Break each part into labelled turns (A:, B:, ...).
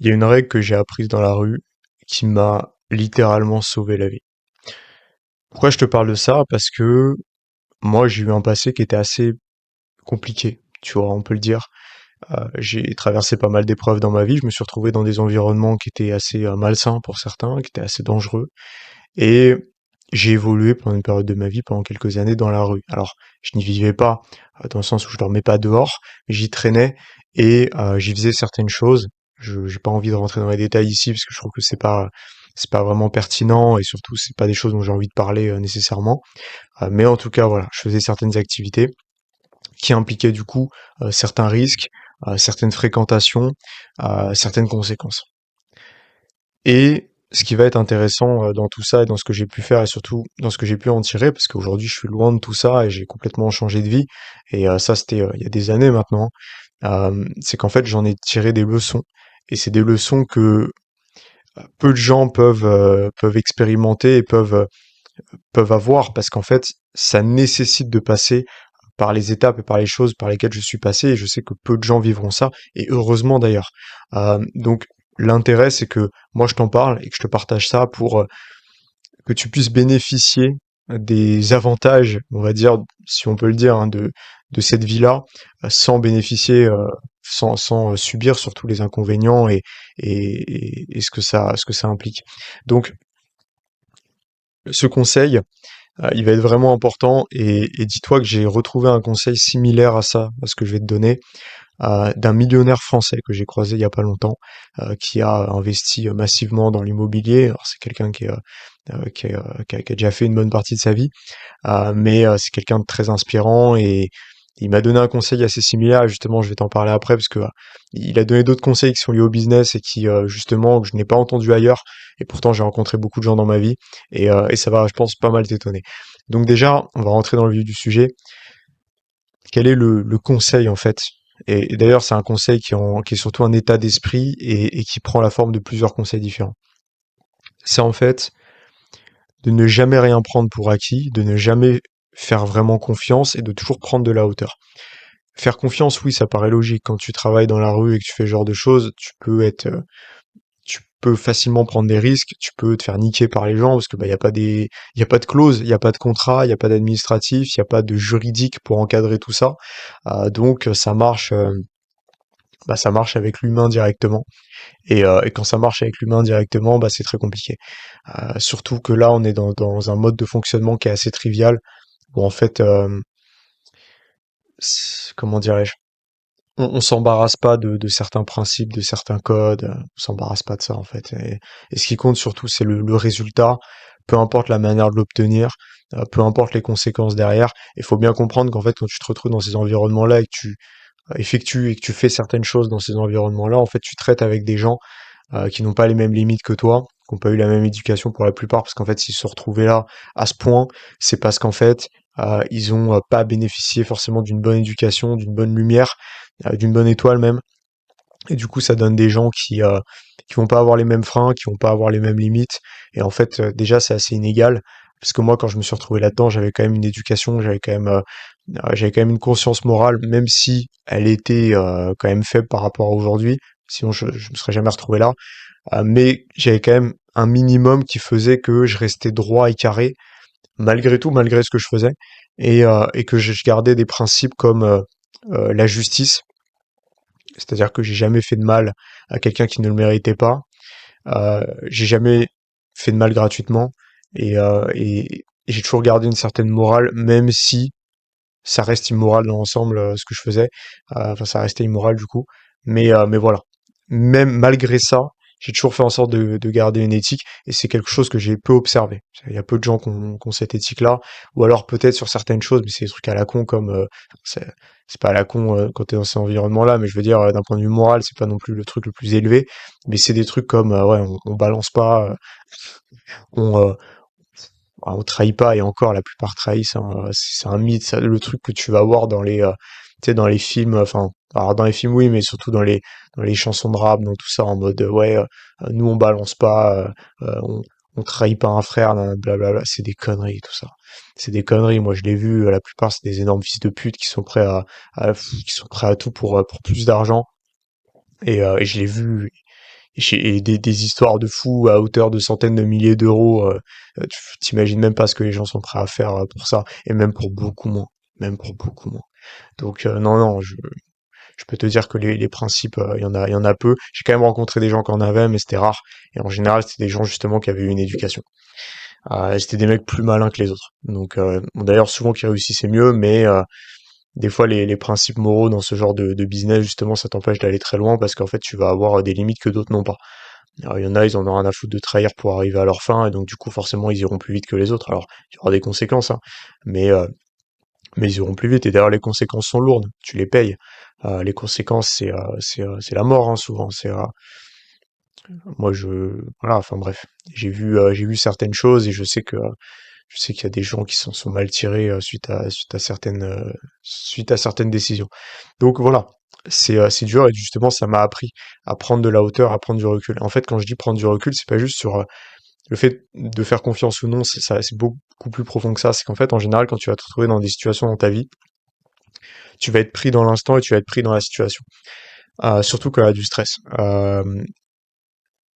A: Il y a une règle que j'ai apprise dans la rue qui m'a littéralement sauvé la vie. Pourquoi je te parle de ça? Parce que moi, j'ai eu un passé qui était assez compliqué, tu vois, on peut le dire. J'ai traversé pas mal d'épreuves dans ma vie. Je me suis retrouvé dans des environnements qui étaient assez malsains pour certains, qui étaient assez dangereux. Et j'ai évolué pendant une période de ma vie, pendant quelques années, dans la rue. Alors, je n'y vivais pas, dans le sens où je dormais pas dehors, mais j'y traînais et j'y faisais certaines choses. Je J'ai pas envie de rentrer dans les détails ici parce que je trouve que c'est pas vraiment pertinent et surtout c'est pas des choses dont j'ai envie de parler nécessairement. Mais en tout cas, voilà, je faisais certaines activités qui impliquaient du coup certains risques, certaines fréquentations, certaines conséquences. Et ce qui va être intéressant dans tout ça et dans ce que j'ai pu faire et surtout dans ce que j'ai pu en tirer, parce qu'aujourd'hui je suis loin de tout ça et j'ai complètement changé de vie, et ça c'était il y a des années maintenant, c'est qu'en fait j'en ai tiré des leçons. Et c'est des leçons que peu de gens peuvent expérimenter et peuvent avoir, parce qu'en fait ça nécessite de passer par les étapes et par les choses par lesquelles je suis passé, et je sais que peu de gens vivront ça, et heureusement d'ailleurs. Donc l'intérêt, c'est que moi je t'en parle et que je te partage ça pour que tu puisses bénéficier des avantages, on va dire, si on peut le dire, hein, de cette vie-là, sans bénéficier, sans subir surtout les inconvénients et ce que ça implique. Donc ce conseil, il va être vraiment important, et dis-toi que j'ai retrouvé un conseil similaire à ça, à ce que je vais te donner, d'un millionnaire français que j'ai croisé il y a pas longtemps, qui a investi massivement dans l'immobilier. Alors c'est quelqu'un qui a déjà fait une bonne partie de sa vie, mais c'est quelqu'un de très inspirant, et il m'a donné un conseil assez similaire. Justement, je vais t'en parler après parce que il a donné d'autres conseils qui sont liés au business et qui justement que je n'ai pas entendu ailleurs. Et pourtant, j'ai rencontré beaucoup de gens dans ma vie, et ça va, je pense, pas mal t'étonner. Donc déjà, on va rentrer dans le vif du sujet. Quel est le conseil en fait? Et d'ailleurs, c'est un conseil qui est surtout un état d'esprit, et qui prend la forme de plusieurs conseils différents. C'est en fait de ne jamais rien prendre pour acquis, de ne jamais faire vraiment confiance et de toujours prendre de la hauteur. Faire confiance, oui, ça paraît logique. Quand tu travailles dans la rue et que tu fais ce genre de choses, tu peux facilement prendre des risques, tu peux te faire niquer par les gens parce que y a pas de clause, il y a pas de contrat, il y a pas d'administratif, il y a pas de juridique pour encadrer tout ça. Donc ça marche avec l'humain directement. Et quand ça marche avec l'humain directement, c'est très compliqué. Surtout que là, on est dans un mode de fonctionnement qui est assez trivial, où en fait, comment dirais-je, on s'embarrasse pas de certains principes, de certains codes, on s'embarrasse pas de ça en fait. Et ce qui compte surtout, c'est le résultat, peu importe la manière de l'obtenir, peu importe les conséquences derrière. Il faut bien comprendre qu'en fait, quand tu te retrouves dans ces environnements-là et que tu effectues et que tu fais certaines choses dans ces environnements-là, en fait, tu traites avec des gens qui n'ont pas les mêmes limites que toi, qui n'ont pas eu la même éducation pour la plupart, parce qu'en fait, s'ils se sont retrouvés là à ce point, c'est parce qu'en fait, ils ont pas bénéficié forcément d'une bonne éducation, d'une bonne lumière, d'une bonne étoile même. Et du coup, ça donne des gens qui vont pas avoir les mêmes freins, qui vont pas avoir les mêmes limites. Et en fait, déjà, c'est assez inégal. Parce que moi, quand je me suis retrouvé là-dedans, j'avais quand même une éducation, j'avais quand même une conscience morale, même si elle était quand même faible par rapport à aujourd'hui. Sinon, je me serais jamais retrouvé là. Mais j'avais quand même un minimum qui faisait que je restais droit et carré, malgré tout, malgré ce que je faisais, et que je gardais des principes comme la justice, c'est-à-dire que j'ai jamais fait de mal à quelqu'un qui ne le méritait pas, j'ai jamais fait de mal gratuitement, et j'ai toujours gardé une certaine morale, même si ça reste immoral dans l'ensemble ce que je faisais. Enfin, ça restait immoral du coup. Mais voilà. Même malgré ça, j'ai toujours fait en sorte de garder une éthique, et c'est quelque chose que j'ai peu observé. Il y a peu de gens qui ont cette éthique-là, ou alors peut-être sur certaines choses, mais c'est des trucs à la con comme c'est c'est pas à la con quand t'es dans cet environnement-là, mais je veux dire d'un point de vue moral, c'est pas non plus le truc le plus élevé, mais c'est des trucs comme ouais, on balance pas, on on trahit pas, et encore la plupart trahissent, hein, c'est un mythe, ça, le truc que tu vas voir dans les tu sais, dans les films, enfin alors dans les films oui, mais surtout dans les chansons de rap, dans tout ça, en mode ouais, nous on balance pas, on trahit pas un frère, blablabla. C'est des conneries tout ça, c'est des conneries. Moi je l'ai vu, la plupart c'est des énormes fils de pute qui sont prêts à tout pour plus d'argent, et je l'ai vu, Et des histoires de fous à hauteur de centaines de milliers d'euros. Tu t'imagines même pas ce que les gens sont prêts à faire pour ça, et même pour beaucoup moins, même pour beaucoup moins. Donc non, non, je peux te dire que les principes, il y en a peu. J'ai quand même rencontré des gens qui en avaient, mais c'était rare. Et en général, c'était des gens justement qui avaient eu une éducation. C'était des mecs plus malins que les autres. Donc bon, d'ailleurs, souvent qui réussissaient mieux, mais des fois les principes moraux dans ce genre de business, justement, ça t'empêche d'aller très loin parce qu'en fait, tu vas avoir des limites que d'autres n'ont pas. Alors, il y en a, ils en ont rien à foutre de trahir pour arriver à leur fin, et donc du coup, forcément, ils iront plus vite que les autres. Alors, il y aura des conséquences, hein, mais euh, mais ils iront plus vite. Et d'ailleurs, les conséquences sont lourdes. Tu les payes. Les conséquences, c'est la mort, hein, souvent. Moi, voilà. Enfin bref, j'ai vu certaines choses, et je sais qu'il y a des gens qui s'en sont mal tirés suite à certaines décisions. Donc voilà, c'est dur, et justement ça m'a appris à prendre de la hauteur, à prendre du recul. En fait, quand je dis prendre du recul, c'est pas juste sur le fait de faire confiance ou non, c'est beaucoup plus profond que ça. C'est qu'en fait, en général, quand tu vas te retrouver dans des situations dans ta vie, tu vas être pris dans l'instant et tu vas être pris dans la situation. Surtout quand il y a du stress.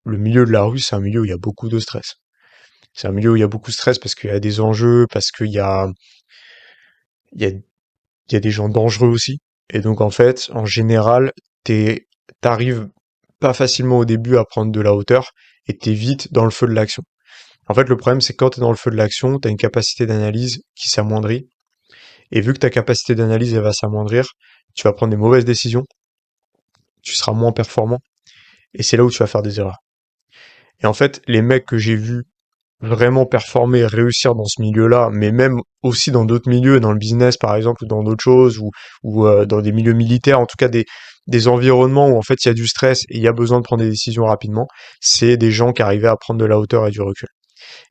A: Le milieu de la rue, c'est un milieu où il y a beaucoup de stress. C'est un milieu où il y a beaucoup de stress parce qu'il y a des enjeux, parce il y a, il y a des gens dangereux aussi. Et donc, en fait, en général, t'arrives pas facilement au début à prendre de la hauteur, et t'es vite dans le feu de l'action. En fait, le problème, c'est que quand t'es dans le feu de l'action, t'as une capacité d'analyse qui s'amoindrit. Et vu que ta capacité d'analyse, elle va s'amoindrir, tu vas prendre des mauvaises décisions, tu seras moins performant, et c'est là où tu vas faire des erreurs. Et en fait, les mecs que j'ai vus vraiment performer, réussir dans ce milieu-là, mais même aussi dans d'autres milieux, dans le business par exemple, ou dans d'autres choses, ou dans des milieux militaires, en tout cas des environnements où en fait il y a du stress et il y a besoin de prendre des décisions rapidement, c'est des gens qui arrivaient à prendre de la hauteur et du recul.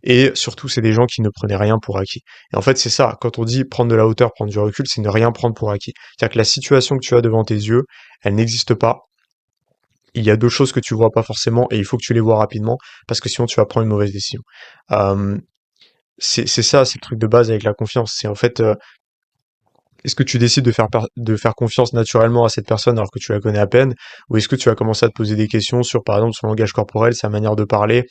A: Et surtout, c'est des gens qui ne prenaient rien pour acquis. Et en fait, c'est ça, quand on dit prendre de la hauteur, prendre du recul, c'est ne rien prendre pour acquis. C'est-à-dire que la situation que tu as devant tes yeux, elle n'existe pas. Il y a deux choses que tu vois pas forcément, et il faut que tu les vois rapidement, parce que sinon tu vas prendre une mauvaise décision. Euh, c'est ça, c'est le truc de base avec la confiance. C'est en fait, est-ce que tu décides de faire confiance naturellement à cette personne alors que tu la connais à peine, ou est-ce que tu vas commencer à te poser des questions sur, par exemple, son langage corporel, sa manière de parler,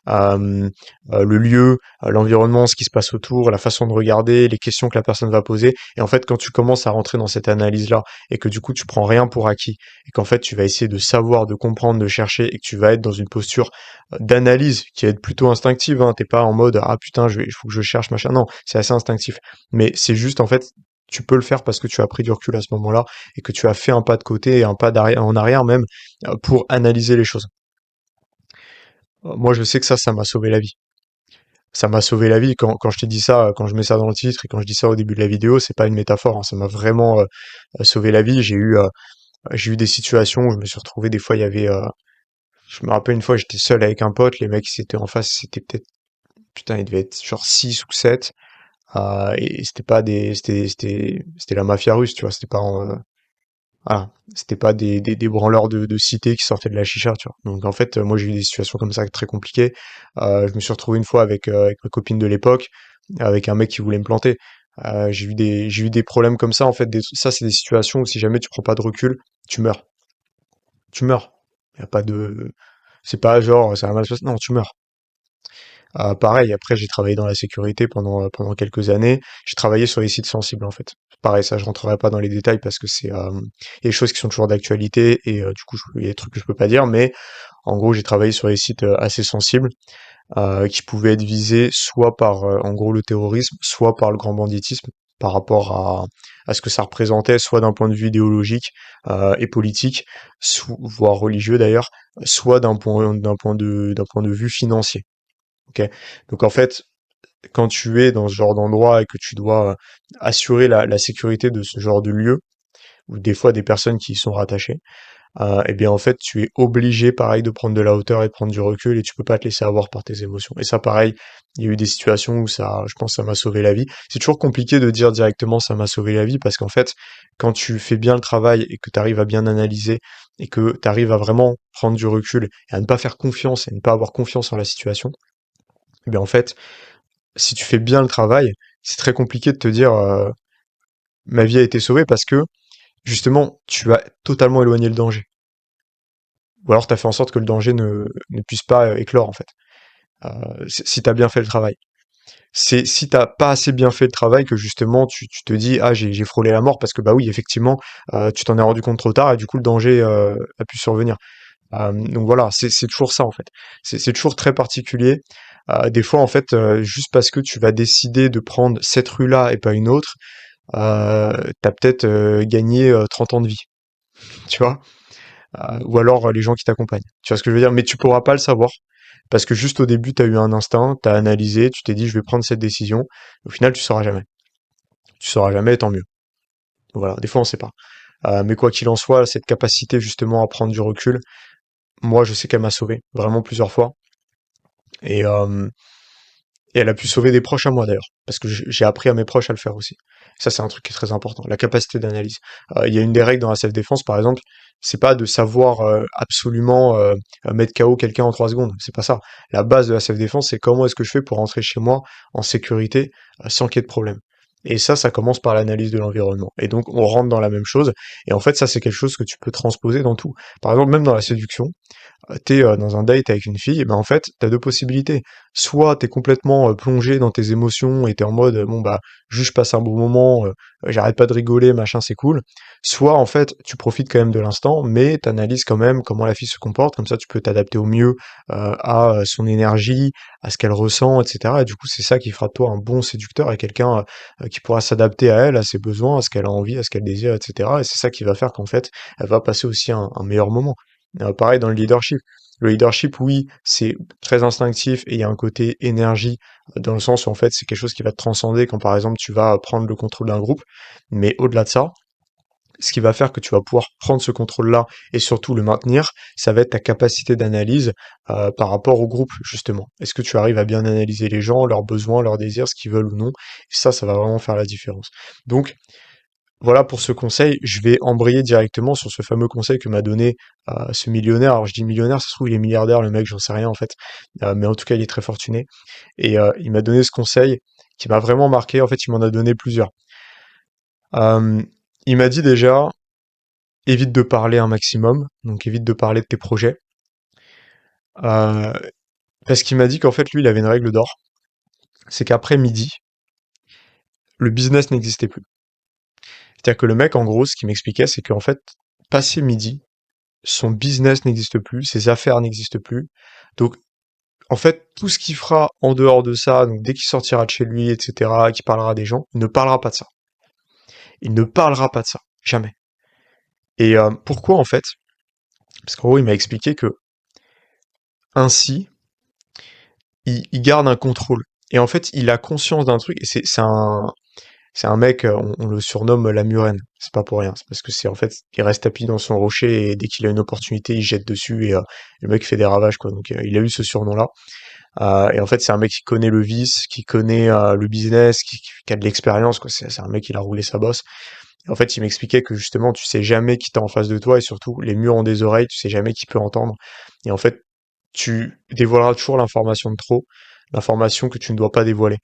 A: euh, le lieu, l'environnement, ce qui se passe autour, la façon de regarder, les questions que la personne va poser. Et en fait, quand tu commences à rentrer dans cette analyse-là, et que du coup tu prends rien pour acquis, et qu'en fait tu vas essayer de savoir, de comprendre, de chercher, et que tu vas être dans une posture d'analyse qui va être plutôt instinctive, hein. T'es pas en mode ah putain, il faut que je cherche machin. Non, c'est assez instinctif. Mais c'est juste en fait tu peux le faire parce que tu as pris du recul à ce moment-là, et que tu as fait un pas de côté et un pas d'arrière, en arrière même, pour analyser les choses. Moi, je sais que ça m'a sauvé la vie. Ça m'a sauvé la vie quand je t'ai dit ça, quand je mets ça dans le titre et quand je dis ça au début de la vidéo, c'est pas une métaphore, hein. Ça m'a vraiment sauvé la vie. J'ai eu des situations où je me suis retrouvé, des fois, je me rappelle une fois, j'étais seul avec un pote, les mecs qui étaient en face, c'était peut-être, putain, il devait être genre 6 ou 7. Et c'était pas c'était la mafia russe, tu vois, c'était pas des branleurs de cité qui sortaient de la chicha, tu vois. Donc en fait, moi j'ai eu des situations comme ça très compliquées. Je me suis retrouvé une fois avec ma copine de l'époque, avec un mec qui voulait me planter. J'ai eu des problèmes comme ça, en fait. Ça, c'est des situations où si jamais tu prends pas de recul, tu meurs. Tu meurs. Y a pas de, c'est pas genre ça va mal se passer. Non, tu meurs. Pareil, après j'ai travaillé dans la sécurité pendant quelques années. J'ai travaillé sur les sites sensibles en fait. Pareil, ça je rentrerai pas dans les détails parce que il y a des choses qui sont toujours d'actualité, et du coup il y a des trucs que je peux pas dire, mais en gros j'ai travaillé sur des sites assez sensibles, qui pouvaient être visés soit par en gros le terrorisme, soit par le grand banditisme, par rapport à ce que ça représentait, soit d'un point de vue idéologique et politique, voire religieux d'ailleurs, soit d'un point de vue financier. Ok. Donc en fait, quand tu es dans ce genre d'endroit et que tu dois assurer la sécurité de ce genre de lieu, ou des fois des personnes qui y sont rattachées, eh bien en fait tu es obligé pareil de prendre de la hauteur et de prendre du recul, et tu peux pas te laisser avoir par tes émotions. Et ça pareil, il y a eu des situations où je pense ça m'a sauvé la vie. C'est toujours compliqué de dire directement ça m'a sauvé la vie, parce qu'en fait quand tu fais bien le travail et que tu arrives à bien analyser et que tu arrives à vraiment prendre du recul et à ne pas faire confiance et ne pas avoir confiance en la situation, eh bien en fait si tu fais bien le travail, c'est très compliqué de te dire ma vie a été sauvée, parce que justement tu as totalement éloigné le danger. Ou alors t'as fait en sorte que le danger ne puisse pas éclore en fait. Si t'as bien fait le travail. C'est si t'as pas assez bien fait le travail que justement tu te dis ah j'ai frôlé la mort parce que bah oui effectivement tu t'en es rendu compte trop tard et du coup le danger a pu survenir. Donc voilà, c'est toujours ça en fait. C'est toujours très particulier. Des fois en fait, juste parce que tu vas décider de prendre cette rue-là et pas une autre, t'as peut-être gagné 30 ans de vie, tu vois. Ou alors les gens qui t'accompagnent. Tu vois ce que je veux dire? Mais tu pourras pas le savoir parce que juste au début t'as eu un instinct, t'as analysé, tu t'es dit je vais prendre cette décision. Au final tu sauras jamais. Tu sauras jamais, et tant mieux. Voilà, des fois on sait pas. Mais quoi qu'il en soit, cette capacité justement à prendre du recul, moi je sais qu'elle m'a sauvé vraiment plusieurs fois. Et, euh, Et elle a pu sauver des proches à moi d'ailleurs, parce que j'ai appris à mes proches à le faire aussi. Ça, c'est un truc qui est très important, la capacité d'analyse. Il y a une des règles dans la self-défense, par exemple, c'est pas de savoir absolument mettre KO quelqu'un en 3 secondes. C'est pas ça. La base de la self-défense, c'est comment est-ce que je fais pour rentrer chez moi en sécurité sans qu'il y ait de problème. Et ça commence par l'analyse de l'environnement. Et donc, on rentre dans la même chose. Et en fait, ça, c'est quelque chose que tu peux transposer dans tout. Par exemple, même dans la séduction, t'es dans un date avec une fille, et ben en fait, t'as deux possibilités. Soit t'es complètement plongé dans tes émotions et t'es en mode bon bah juste je passe un bon moment, j'arrête pas de rigoler, machin, c'est cool. Soit en fait tu profites quand même de l'instant, mais t'analyses quand même comment la fille se comporte, comme ça tu peux t'adapter au mieux à son énergie, à ce qu'elle ressent, etc. Et du coup c'est ça qui fera de toi un bon séducteur et quelqu'un qui pourra s'adapter à elle, à ses besoins, à ce qu'elle a envie, à ce qu'elle désire, etc. Et c'est ça qui va faire qu'en fait elle va passer aussi un meilleur moment. Pareil dans le leadership. Le leadership, oui, c'est très instinctif et il y a un côté énergie dans le sens où en fait c'est quelque chose qui va te transcender quand par exemple tu vas prendre le contrôle d'un groupe. Mais au-delà de ça, ce qui va faire que tu vas pouvoir prendre ce contrôle-là et surtout le maintenir, ça va être ta capacité d'analyse par rapport au groupe justement. Est-ce que tu arrives à bien analyser les gens, leurs besoins, leurs désirs, ce qu'ils veulent ou non? Et ça va vraiment faire la différence. Donc voilà pour ce conseil. Je vais embrayer directement sur ce fameux conseil que m'a donné ce millionnaire. Alors je dis millionnaire, ça se trouve il est milliardaire le mec, j'en sais rien en fait. Mais en tout cas il est très fortuné. Et il m'a donné ce conseil qui m'a vraiment marqué. En fait il m'en a donné plusieurs. Euh, il m'a dit déjà, évite de parler un maximum, donc évite de parler de tes projets. Euh, Parce qu'il m'a dit qu'en fait lui il avait une règle d'or, c'est qu'après midi, le business n'existait plus. C'est-à-dire que le mec en gros ce qu'il m'expliquait c'est qu'en fait, passé midi, son business n'existe plus, ses affaires n'existent plus. Donc, en fait, tout ce qu'il fera en dehors de ça, donc dès qu'il sortira de chez lui, etc., qu'il parlera à des gens, il ne parlera pas de ça. Il ne parlera pas de ça. Jamais. Et pourquoi, en fait? Parce qu'en gros, il m'a expliqué que ainsi, il garde un contrôle. Et en fait, il a conscience d'un truc, et c'est un mec, on le surnomme la murène. C'est pas pour rien. C'est parce que c'est en fait, il reste tapis dans son rocher et dès qu'il a une opportunité, il jette dessus et le mec fait des ravages, quoi. Donc, il a eu ce surnom-là. Et en fait, c'est un mec qui connaît le vice, qui connaît le business, qui a de l'expérience, quoi. C'est un mec qui a roulé sa bosse. Et en fait, il m'expliquait que justement, tu sais jamais qui t'es en face de toi et surtout, les murs ont des oreilles, tu sais jamais qui peut entendre. Et en fait, tu dévoileras toujours l'information de trop, l'information que tu ne dois pas dévoiler.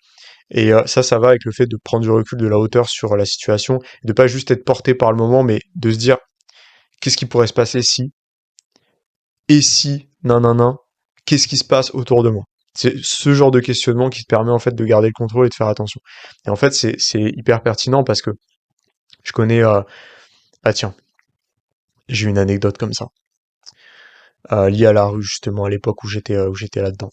A: Et ça va avec le fait de prendre du recul, de la hauteur sur la situation, de pas juste être porté par le moment, mais de se dire qu'est-ce qui pourrait se passer si, et si, nan nan nan, qu'est-ce qui se passe autour de moi? C'est ce genre de questionnement qui te permet en fait de garder le contrôle et de faire attention. Et en fait, c'est hyper pertinent parce que je connais. Ah tiens, j'ai une anecdote comme ça, liée à la rue justement à l'époque où j'étais là-dedans.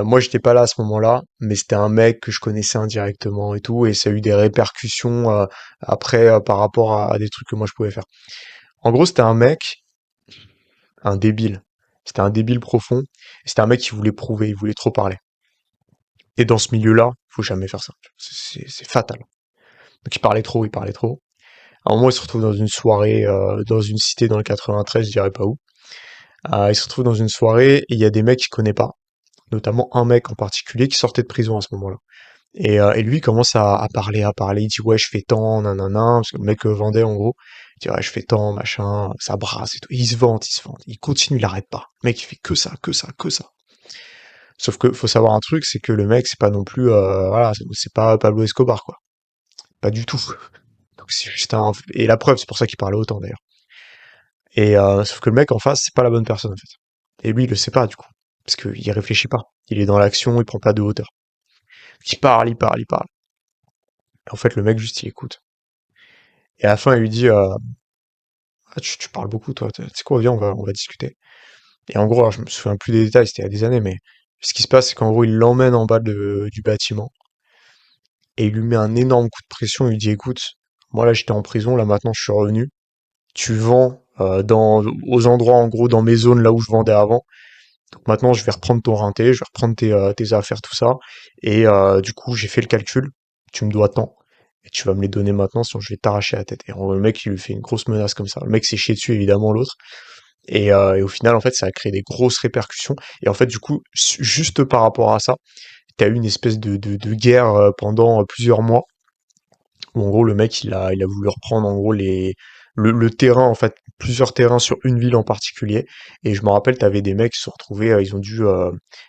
A: Moi, j'étais pas là à ce moment-là, mais c'était un mec que je connaissais indirectement et tout, et ça a eu des répercussions après par rapport à des trucs que moi je pouvais faire. En gros, c'était un mec, un débile. C'était un débile profond. C'était un mec qui voulait prouver, il voulait trop parler. Et dans ce milieu-là, faut jamais faire ça. C'est fatal. Donc il parlait trop, il parlait trop. À un moment, il se retrouve dans une soirée, dans une cité dans le 93, je dirais pas où. Il se retrouve dans une soirée et il y a des mecs qu'il connaît pas, notamment un mec en particulier qui sortait de prison à ce moment-là. Et lui il commence à parler, il dit ouais je fais tant, nanana, parce que le mec vendait en gros. Il dit ouais je fais tant, machin, ça brasse et tout. Et il se vante, il continue, il arrête pas. Le mec il fait que ça, que ça, que ça. Sauf que faut savoir un truc, c'est que le mec c'est pas non plus, voilà, c'est pas Pablo Escobar quoi. Pas du tout. Donc c'est juste un... Et la preuve, c'est pour ça qu'il parlait autant d'ailleurs. Et sauf que le mec en face, c'est pas la bonne personne en fait. Et lui, il le sait pas du coup, parce qu'il réfléchit pas. Il est dans l'action, il prend pas de hauteur. Il parle, il parle, il parle. Et en fait, le mec juste il écoute. Et à la fin, il lui dit ah, tu parles beaucoup toi. Tu sais quoi, viens, on va discuter. Et en gros, alors, je me souviens plus des détails, c'était il y a des années, mais ce qui se passe, c'est qu'en gros, il l'emmène en bas du bâtiment et il lui met un énorme coup de pression. Il lui dit écoute, moi là j'étais en prison, là maintenant je suis revenu. Tu vends aux endroits en gros dans mes zones là où je vendais avant. Donc maintenant je vais reprendre ton renté, je vais reprendre tes affaires, tout ça. Et du coup j'ai fait le calcul, tu me dois tant. Et tu vas me les donner maintenant, sinon je vais t'arracher la tête. Et en gros, le mec il lui fait une grosse menace comme ça. Le mec s'est chié dessus évidemment l'autre. Et au final en fait ça a créé des grosses répercussions. Et en fait du coup juste par rapport à ça, t'as eu une espèce de guerre pendant plusieurs mois où en gros le mec il a voulu reprendre en gros le terrain en fait, plusieurs terrains sur une ville en particulier. Et je me rappelle, t'avais des mecs qui se sont retrouvés, ils ont dû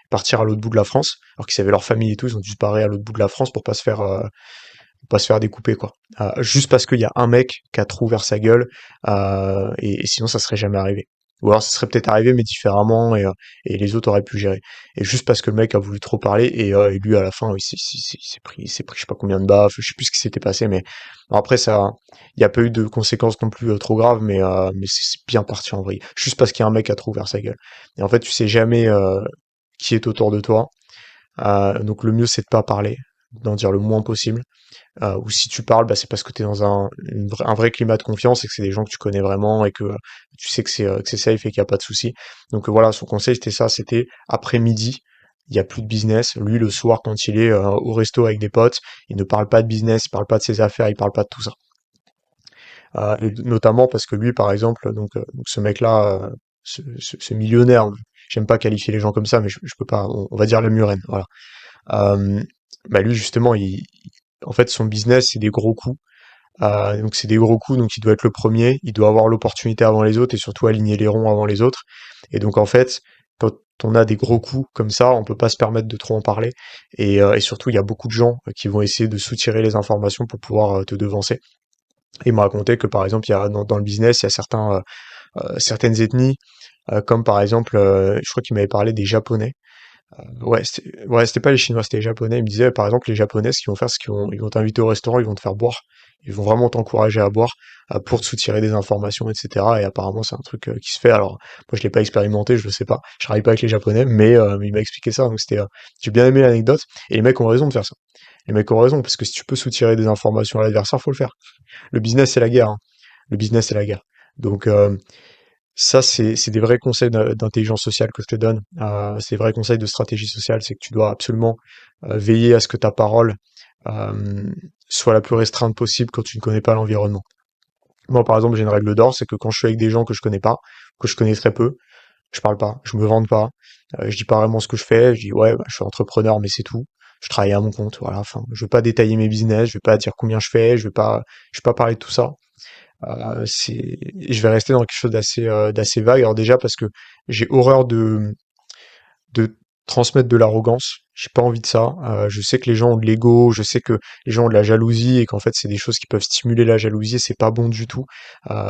A: partir à l'autre bout de la France alors qu'ils avaient leur famille et tout, ils ont dû se barrer à l'autre bout de la France pour pas se faire découper quoi. Juste parce qu'il y a un mec qui a trop ouvert sa gueule, et sinon ça serait jamais arrivé. Ou alors ça serait peut-être arrivé mais différemment, et les autres auraient pu gérer. Et juste parce que le mec a voulu trop parler, et lui à la fin il s'est pris je sais pas combien de baffes, je sais plus ce qui s'était passé, mais bon, après ça, il y a pas eu de conséquences non plus trop graves, mais c'est bien parti en vrille. Juste parce qu'il y a un mec qui a trop ouvert sa gueule. Et en fait tu sais jamais qui est autour de toi, donc le mieux c'est de pas parler, d'en dire le moins possible. Ou si tu parles, bah, c'est parce que tu es dans un vrai climat de confiance et que c'est des gens que tu connais vraiment et que tu sais que c'est safe et qu'il n'y a pas de souci. Donc voilà, son conseil c'était ça, c'était après-midi, il y a plus de business. Lui, le soir, quand il est au resto avec des potes, il ne parle pas de business, il parle pas de ses affaires, il parle pas de tout ça. Et notamment parce que lui, par exemple, donc ce mec-là, ce millionnaire, j'aime pas qualifier les gens comme ça, mais je peux pas, on va dire le Muren, voilà. Euh, Bah lui justement, en fait, son business, c'est des gros coups. Donc c'est des gros coups, donc il doit être le premier, il doit avoir l'opportunité avant les autres et surtout aligner les ronds avant les autres. Et donc en fait, quand on a des gros coups comme ça, on peut pas se permettre de trop en parler. Et surtout, il y a beaucoup de gens qui vont essayer de soutirer les informations pour pouvoir te devancer. Et il m'a raconté que par exemple, il y a dans le business, il y a certaines ethnies, comme par exemple, je crois qu'il m'avait parlé des Japonais. Ouais, c'était pas les Chinois, c'était les Japonais. Ils me disaient, par exemple, les Japonais, ce qu'ils vont faire, c'est qu'ils vont t'inviter au restaurant, ils vont te faire boire. Ils vont vraiment t'encourager à boire pour te soutirer des informations, etc. Et apparemment, c'est un truc qui se fait. Alors, moi, je l'ai pas expérimenté, je le sais pas. Je travaille pas avec les Japonais, mais il m'a expliqué ça. Donc, j'ai bien aimé l'anecdote. Et les mecs ont raison de faire ça. Les mecs ont raison, parce que si tu peux soutirer des informations à l'adversaire, faut le faire. Le business, c'est la guerre, hein. Le business, c'est la guerre. Donc, ça, c'est des vrais conseils d'intelligence sociale que je te donne. C'est des vrais conseils de stratégie sociale. C'est que tu dois absolument veiller à ce que ta parole euh, soit la plus restreinte possible quand tu ne connais pas l'environnement. Moi, par exemple, j'ai une règle d'or, c'est que quand je suis avec des gens que je connais pas, que je connais très peu, je parle pas, je me vante pas, je dis pas vraiment ce que je fais. Je dis ouais, bah, je suis entrepreneur, mais c'est tout. Je travaille à mon compte, voilà. Enfin, je vais pas détailler mes business, je vais pas dire combien je fais, je vais pas parler de tout ça. Je vais rester dans quelque chose d'assez vague. Alors déjà parce que j'ai horreur de transmettre de l'arrogance. J'ai pas envie de ça. Je sais que les gens ont de l'ego, je sais que les gens ont de la jalousie et qu'en fait c'est des choses qui peuvent stimuler la jalousie et c'est pas bon du tout.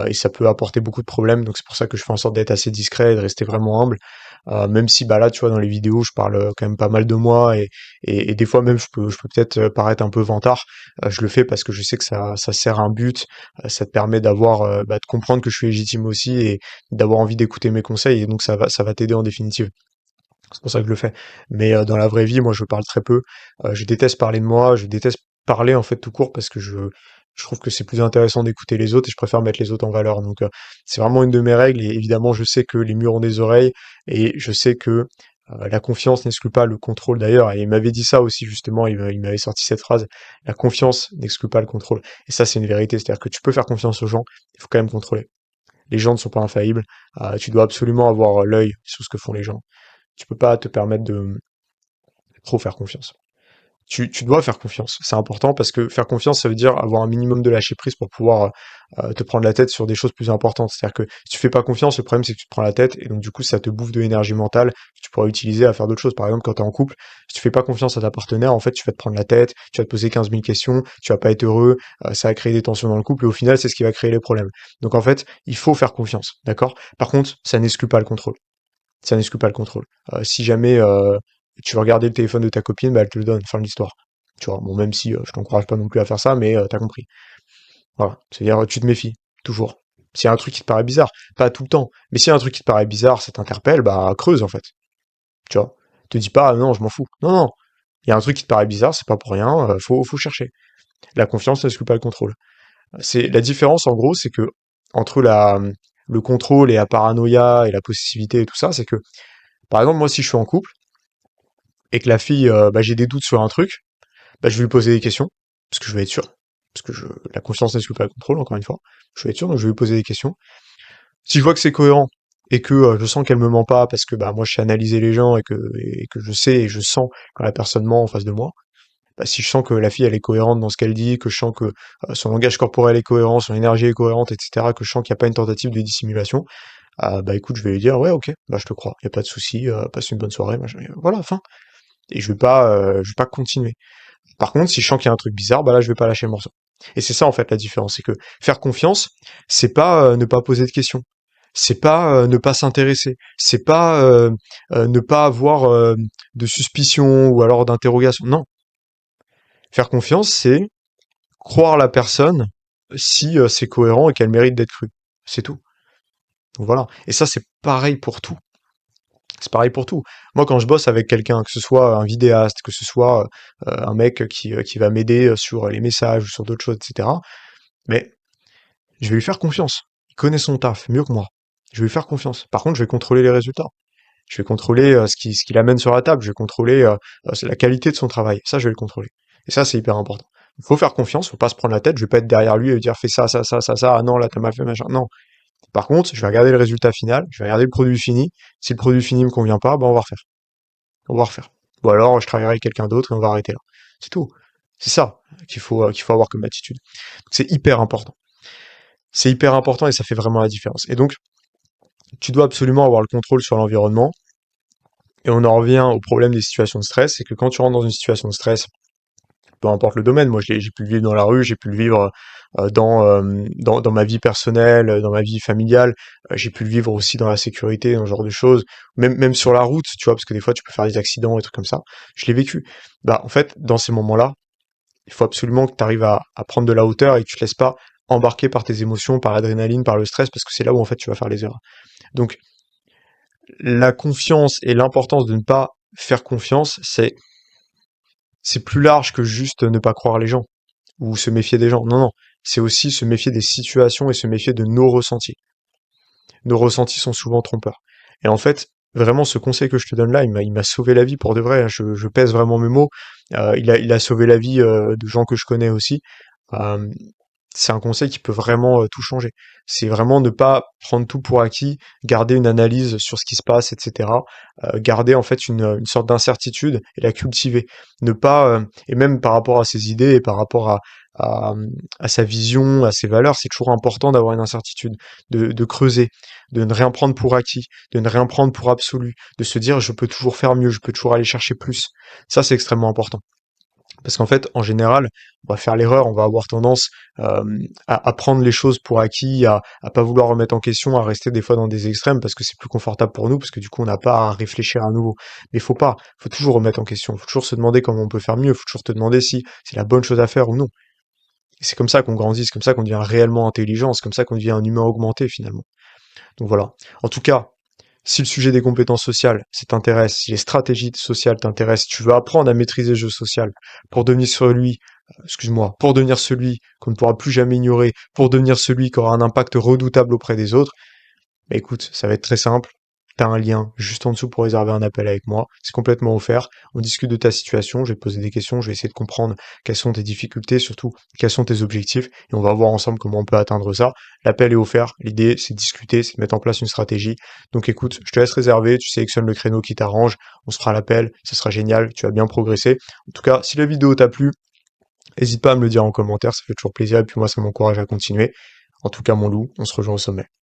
A: Et ça peut apporter beaucoup de problèmes. Donc c'est pour ça que je fais en sorte d'être assez discret et de rester vraiment humble. Même si bah là tu vois dans les vidéos je parle quand même pas mal de moi et des fois même je peux peut-être paraître un peu vantard. Je le fais parce que je sais que ça sert à un but. Ça te permet d'avoir de comprendre que je suis légitime aussi et d'avoir envie d'écouter mes conseils et donc ça va t'aider en définitive. C'est pour ça que je le fais. Mais dans la vraie vie, moi, je parle très peu. Je déteste parler de moi, je déteste parler en fait tout court parce que je trouve que c'est plus intéressant d'écouter les autres et je préfère mettre les autres en valeur. Donc c'est vraiment une de mes règles et évidemment, je sais que les murs ont des oreilles et je sais que la confiance n'exclut pas le contrôle d'ailleurs. Et il m'avait dit ça aussi justement, il m'avait sorti cette phrase, la confiance n'exclut pas le contrôle. Et ça, c'est une vérité, c'est-à-dire que tu peux faire confiance aux gens, il faut quand même contrôler. Les gens ne sont pas infaillibles, tu dois absolument avoir l'œil sur ce que font les gens. Tu peux pas te permettre de trop faire confiance. Tu dois faire confiance. C'est important parce que faire confiance, ça veut dire avoir un minimum de lâcher prise pour pouvoir te prendre la tête sur des choses plus importantes. C'est-à-dire que si tu fais pas confiance, le problème c'est que tu te prends la tête et donc du coup ça te bouffe de l'énergie mentale que tu pourras utiliser à faire d'autres choses. Par exemple, quand tu es en couple, si tu fais pas confiance à ta partenaire, en fait tu vas te prendre la tête, tu vas te poser 15 000 questions, tu vas pas être heureux, ça va créer des tensions dans le couple et au final c'est ce qui va créer les problèmes. Donc en fait, il faut faire confiance, d'accord? Par contre, ça n'exclut pas le contrôle. Ça n'exclut pas le contrôle. Si jamais tu veux regarder le téléphone de ta copine, bah elle te le donne, fin de l'histoire. Tu vois, bon, même si je t'encourage pas non plus à faire ça, mais t'as compris. Voilà. C'est-à-dire, tu te méfies, toujours. S'il y a un truc qui te paraît bizarre, pas tout le temps, mais s'il y a un truc qui te paraît bizarre, ça t'interpelle, bah creuse en fait. Tu vois. Te dis pas, ah, non, je m'en fous. Non, non. Il y a un truc qui te paraît bizarre, c'est pas pour rien, faut chercher. La confiance n'exclut pas le contrôle. C'est la différence en gros, c'est que entre le contrôle et la paranoïa et la possessivité et tout ça, c'est que par exemple moi si je suis en couple et que la fille, bah, j'ai des doutes sur un truc, bah, je vais lui poser des questions, parce que je vais être sûr. Parce que la confiance n'exclut pas le contrôle, encore une fois. Je vais être sûr, donc je vais lui poser des questions. Si je vois que c'est cohérent, et que je sens qu'elle me ment pas, parce que bah moi je sais analyser les gens, et que je sais et je sens quand la personne ment en face de moi, bah, si je sens que la fille elle est cohérente dans ce qu'elle dit, que je sens que son langage corporel est cohérent, son énergie est cohérente, etc., que je sens qu'il n'y a pas une tentative de dissimulation, bah écoute, je vais lui dire ouais ok, bah je te crois, y a pas de souci, passe une bonne soirée, machin, voilà, fin. Et je vais pas continuer. Par contre, si je sens qu'il y a un truc bizarre, bah là, je vais pas lâcher le morceau. Et c'est ça, en fait, la différence. C'est que faire confiance, c'est pas ne pas poser de questions. C'est pas ne pas s'intéresser. C'est pas ne pas avoir de suspicion ou alors d'interrogation. Non. Faire confiance, c'est croire la personne si c'est cohérent et qu'elle mérite d'être crue. C'est tout. Donc voilà. Et ça, c'est pareil pour tout. C'est pareil pour tout. Moi, quand je bosse avec quelqu'un, que ce soit un vidéaste, que ce soit un mec qui va m'aider sur les messages ou sur d'autres choses, etc., mais je vais lui faire confiance. Il connaît son taf mieux que moi. Je vais lui faire confiance. Par contre, je vais contrôler les résultats. Je vais contrôler ce qu'il amène sur la table. Je vais contrôler la qualité de son travail. Ça, je vais le contrôler. Et ça, c'est hyper important. Il faut faire confiance, faut pas se prendre la tête. Je vais pas être derrière lui et lui dire fais ça, ça, ça, ça, ça. Ah non, là, t'as mal fait, machin. Non. Par contre, je vais regarder le résultat final. Je vais regarder le produit fini. Si le produit fini me convient pas, ben on va refaire. On va refaire. Ou alors, je travaillerai avec quelqu'un d'autre et on va arrêter là. C'est tout. C'est ça qu'il faut avoir comme attitude. C'est hyper important. C'est hyper important et ça fait vraiment la différence. Et donc, tu dois absolument avoir le contrôle sur l'environnement. Et on en revient au problème des situations de stress, c'est que quand tu rentres dans une situation de stress, peu importe le domaine, moi j'ai pu le vivre dans la rue, j'ai pu le vivre dans ma vie personnelle, dans ma vie familiale, j'ai pu le vivre aussi dans la sécurité, dans ce genre de choses, même sur la route, tu vois, parce que des fois tu peux faire des accidents et trucs comme ça. Je l'ai vécu. Bah en fait, dans ces moments-là, il faut absolument que tu arrives à prendre de la hauteur et que tu te laisses pas embarquer par tes émotions, par l'adrénaline, par le stress, parce que c'est là où en fait tu vas faire les erreurs. Donc la confiance et l'importance de ne pas faire confiance, c'est plus large que juste ne pas croire les gens ou se méfier des gens. Non, non, c'est aussi se méfier des situations et se méfier de nos ressentis. Nos ressentis sont souvent trompeurs. Et en fait, vraiment, ce conseil que je te donne là, il m'a sauvé la vie pour de vrai. Je pèse vraiment mes mots. Il a sauvé la vie de gens que je connais aussi. Euh, c'est un conseil qui peut vraiment tout changer. C'est vraiment ne pas prendre tout pour acquis, garder une analyse sur ce qui se passe, etc. Garder en fait une sorte d'incertitude et la cultiver. Ne pas et même par rapport à ses idées et par rapport à, à sa vision, à ses valeurs, c'est toujours important d'avoir une incertitude, de creuser, de ne rien prendre pour acquis, de ne rien prendre pour absolu, de se dire je peux toujours faire mieux, je peux toujours aller chercher plus. Ça c'est extrêmement important. Parce qu'en fait, en général, on va faire l'erreur, on va avoir tendance à prendre les choses pour acquis, à pas vouloir remettre en question, à rester des fois dans des extrêmes parce que c'est plus confortable pour nous, parce que du coup on n'a pas à réfléchir à nouveau. Mais faut pas, faut toujours remettre en question, faut toujours se demander comment on peut faire mieux, faut toujours te demander si c'est la bonne chose à faire ou non. Et c'est comme ça qu'on grandit, c'est comme ça qu'on devient réellement intelligent, c'est comme ça qu'on devient un humain augmenté finalement. Donc voilà. En tout cas, si le sujet des compétences sociales, ça t'intéresse, si les stratégies sociales t'intéressent, tu veux apprendre à maîtriser le jeu social pour devenir celui, pour devenir celui qu'on ne pourra plus jamais ignorer, pour devenir celui qui aura un impact redoutable auprès des autres, bah écoute, ça va être très simple. t'as un lien juste en dessous pour réserver un appel avec moi. C'est complètement offert. On discute de ta situation, je vais te poser des questions, je vais essayer de comprendre quelles sont tes difficultés, surtout quels sont tes objectifs, et on va voir ensemble comment on peut atteindre ça. L'appel est offert, l'idée c'est de discuter, c'est de mettre en place une stratégie. Donc écoute, je te laisse réserver, tu sélectionnes le créneau qui t'arrange, on se fera l'appel, ça sera génial, tu vas bien progresser. En tout cas, si la vidéo t'a plu, n'hésite pas à me le dire en commentaire, ça fait toujours plaisir, et puis moi ça m'encourage à continuer. En tout cas, mon loup, on se rejoint au sommet.